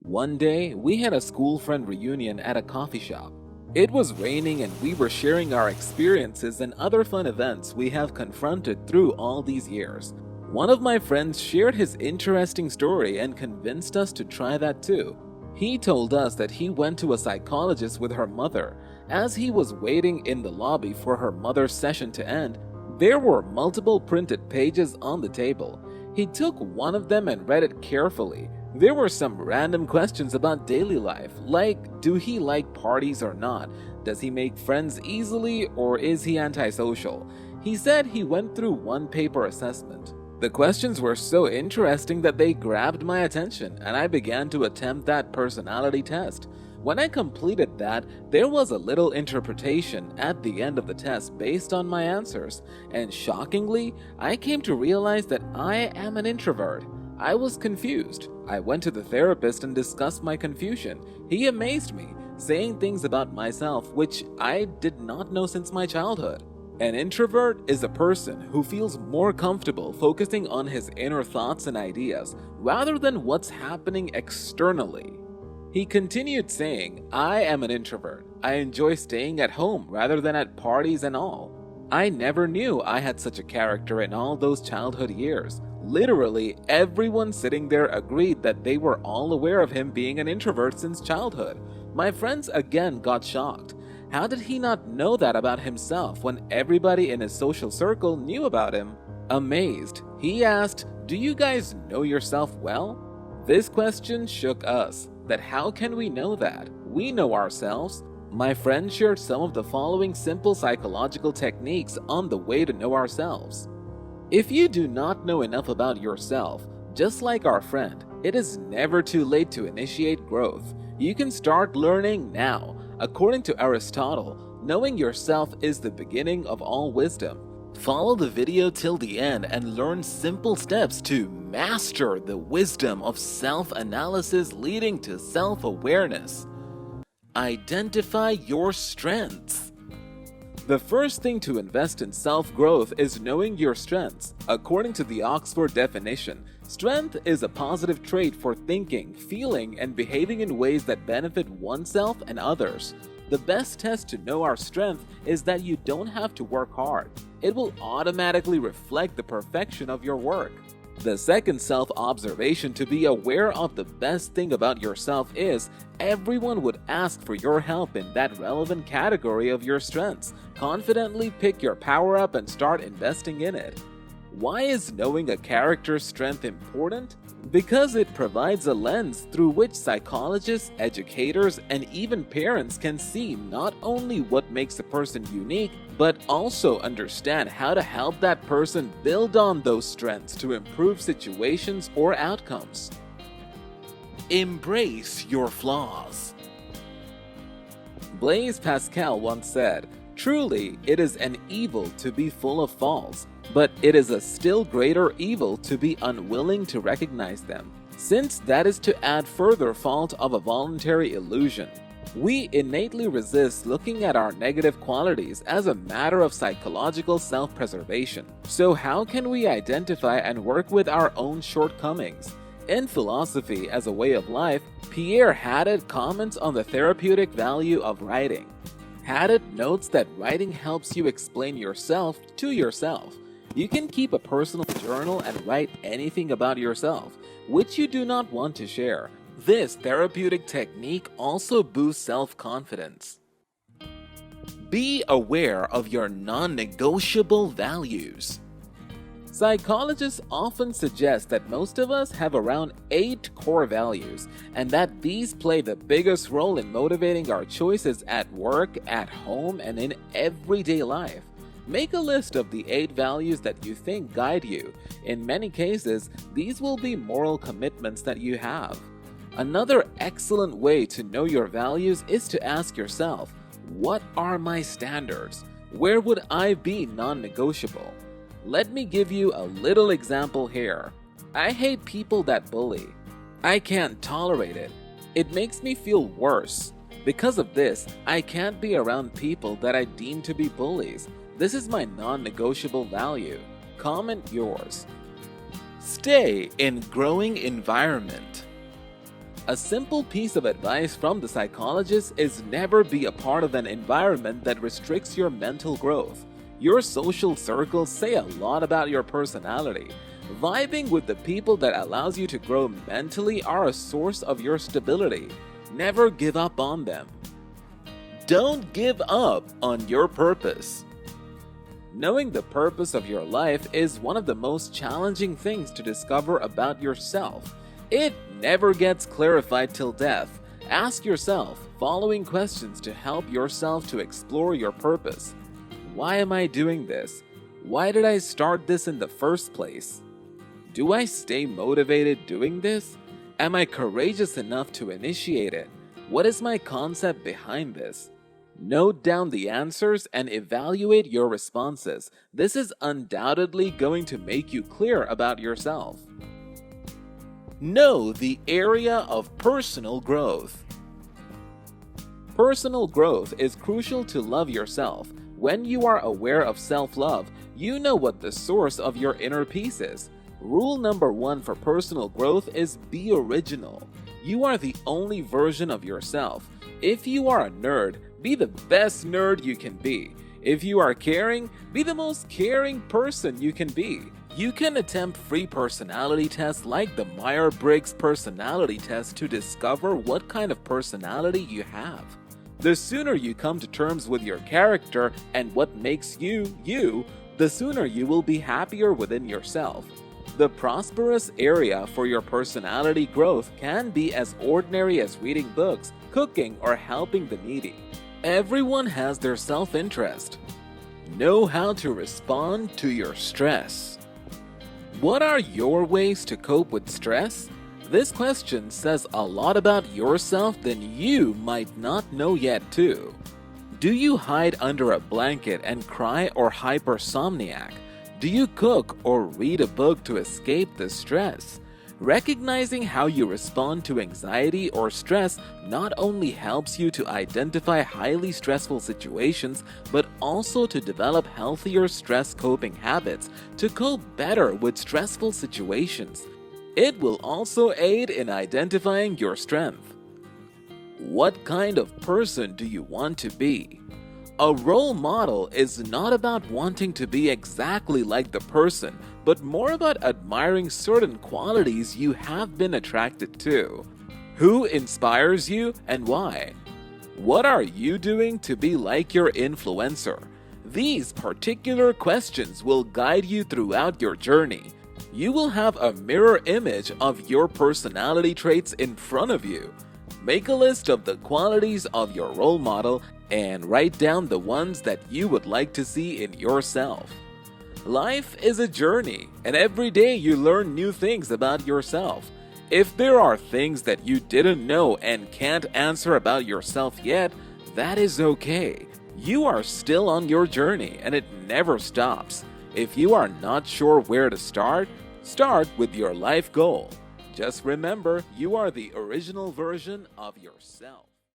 One day, we had a school friend reunion at a coffee shop. It was raining and we were sharing our experiences and other fun events we have confronted through all these years. One of my friends shared his interesting story and convinced us to try that too. He told us that he went to a psychologist with her mother. As he was waiting in the lobby for her mother's session to end, there were multiple printed pages on the table. He took one of them and read it carefully. There were some random questions about daily life, like do he like parties or not? Does he make friends easily or is he antisocial? He said he went through one paper assessment. The questions were so interesting that they grabbed my attention and I began to attempt that personality test. When I completed that, there was a little interpretation at the end of the test based on my answers, and shockingly, I came to realize that I am an introvert. I was confused. I went to the therapist and discussed my confusion. He amazed me, saying things about myself which I did not know since my childhood. An introvert is a person who feels more comfortable focusing on his inner thoughts and ideas rather than what's happening externally. He continued saying, I am an introvert. I enjoy staying at home rather than at parties and all. I never knew I had such a character in all those childhood years. Literally, everyone sitting there agreed that they were all aware of him being an introvert since childhood. My friends again got shocked. How did he not know that about himself when everybody in his social circle knew about him? Amazed, he asked, do you guys know yourself well? This question shook us. That how can we know that? We know ourselves. My friend shared some of the following simple psychological techniques on the way to know ourselves. If you do not know enough about yourself, just like our friend, it is never too late to initiate growth. You can start learning now. According to Aristotle, knowing yourself is the beginning of all wisdom. Follow the video till the end and learn simple steps to master the wisdom of self-analysis leading to self-awareness. Identify your strengths. The first thing to invest in self-growth is knowing your strengths. According to the Oxford definition, strength is a positive trait for thinking, feeling, and behaving in ways that benefit oneself and others. The best test to know our strength is that you don't have to work hard. It will automatically reflect the perfection of your work. The second self-observation to be aware of the best thing about yourself is everyone would ask for your help in that relevant category of your strengths. Confidently pick your power up and start investing in it. Why is knowing a character's strength important? Because it provides a lens through which psychologists, educators, and even parents can see not only what makes a person unique, but also understand how to help that person build on those strengths to improve situations or outcomes. Embrace your flaws. Blaise Pascal once said, "Truly, it is an evil to be full of faults, but it is a still greater evil to be unwilling to recognize them, since that is to add further fault of a voluntary illusion." We innately resist looking at our negative qualities as a matter of psychological self-preservation. So how can we identify and work with our own shortcomings? In philosophy as a way of life, Pierre Haddad comments on the therapeutic value of writing. Haddad notes that writing helps you explain yourself to yourself. You can keep a personal journal and write anything about yourself, which you do not want to share. This therapeutic technique also boosts self-confidence. Be aware of your non-negotiable values. Psychologists often suggest that most of us have around 8 core values, and that these play the biggest role in motivating our choices at work, at home, and in everyday life. Make a list of the 8 values that you think guide you. In many cases, these will be moral commitments that you have. Another excellent way to know your values is to ask yourself, what are my standards? Where would I be non-negotiable? Let me give you a little example here. I hate people that bully. I can't tolerate it. It makes me feel worse. Because of this, I can't be around people that I deem to be bullies. This is my non-negotiable value. Comment yours. Stay in growing environment. A simple piece of advice from the psychologist is never be a part of an environment that restricts your mental growth. Your social circles say a lot about your personality. Vibing with the people that allows you to grow mentally are a source of your stability. Never give up on them. Don't give up on your purpose. Knowing the purpose of your life is one of the most challenging things to discover about yourself. It never gets clarified till death. Ask yourself following questions to help yourself to explore your purpose. Why am I doing this? Why did I start this in the first place? Do I stay motivated doing this? Am I courageous enough to initiate it? What is my concept behind this? Note down the answers and evaluate your responses. This is undoubtedly going to make you clear about yourself. Know the area of personal growth. Personal growth is crucial to love yourself. When you are aware of self-love, you know what the source of your inner peace is. Rule number 1 for personal growth is be original. You are the only version of yourself. If you are a nerd, be the best nerd you can be. If you are caring, be the most caring person you can be. You can attempt free personality tests like the Myers-Briggs personality test to discover what kind of personality you have. The sooner you come to terms with your character and what makes you, you, the sooner you will be happier within yourself. The prosperous area for your personality growth can be as ordinary as reading books, cooking, or helping the needy. Everyone has their self-interest. Know how to respond to your stress. What are your ways to cope with stress? This question says a lot about yourself than you might not know yet too. Do you hide under a blanket and cry or hypersomniac? Do you cook or read a book to escape the stress? Recognizing how you respond to anxiety or stress not only helps you to identify highly stressful situations, but also to develop healthier stress coping habits to cope better with stressful situations. It will also aid in identifying your strength. What kind of person do you want to be? A role model is not about wanting to be exactly like the person, but more about admiring certain qualities you have been attracted to. Who inspires you and why? What are you doing to be like your influencer? These particular questions will guide you throughout your journey. You will have a mirror image of your personality traits in front of you. Make a list of the qualities of your role model and write down the ones that you would like to see in yourself. Life is a journey, and every day you learn new things about yourself. If there are things that you didn't know and can't answer about yourself yet, that is okay. You are still on your journey, and it never stops. If you are not sure where to start with your life goal. Just remember, you are the original version of yourself.